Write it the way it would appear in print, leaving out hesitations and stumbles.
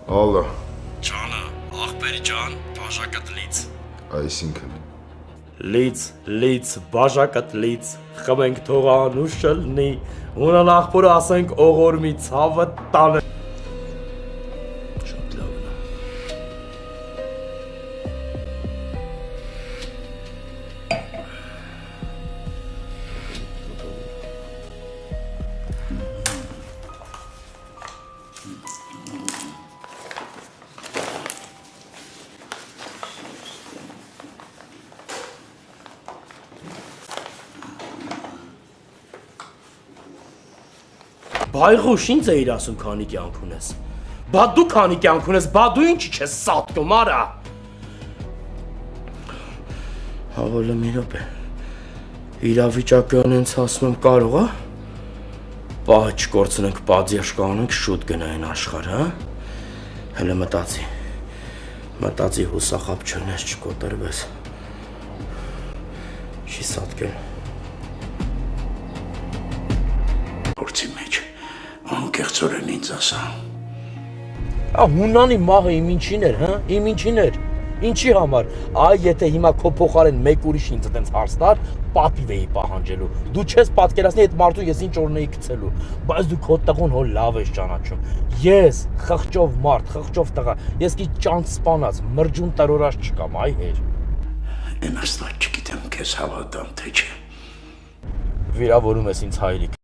Ալա, Ջանը, աղբերի ջան, բաժակդ լից։ այսինքն Լից, բաժակդ լից, խմենք թող անուշը լնի, ունան աղբորը ասենք օղոր մի ցավը տանը։ Շատ լավն է։ Բայղուշ, ինձ էիր ասում քանի կյանք ունես։ Բա դու քանի կյանք ունես, բա դու ինչի չես սատկում, արա։ Հավոլը մի րոպե։ Իրավիճակը անենց ասում եմ կարող, հա։ Պահ չկորցնենք, պատիժ կանենք, շուտ գնային աշխարհ, հա։ Հələ մտածի հուսախապ չունես, չկոտրվես։ Չի սատկել։ Փորձի մեջ անկեղծորեն ինձ ասա։ Հունանի մահը իմ ինչին էր, հա, իմ ինչին էր, ինչի համար, այ եթե հիմա քո փոխարեն մեկ ուրիշ ինձ այդպես հարց տար, պատիվ էի պահանջելու, դու չես պատկերացնի այդ մարդու ես ինչ օրն էի գցելու, բայց դու քո տղուն հո լավ ես ճանաչում, ես խղճով մարդ, խղճով տղա, ես კი ճանց սպանած, մրջուն տրորած չկամ, այ հեր։ Են աստված չգիտեմ քեզ հավատամ թե չէ։ Վիրավորում ես ինձ հայրիկ։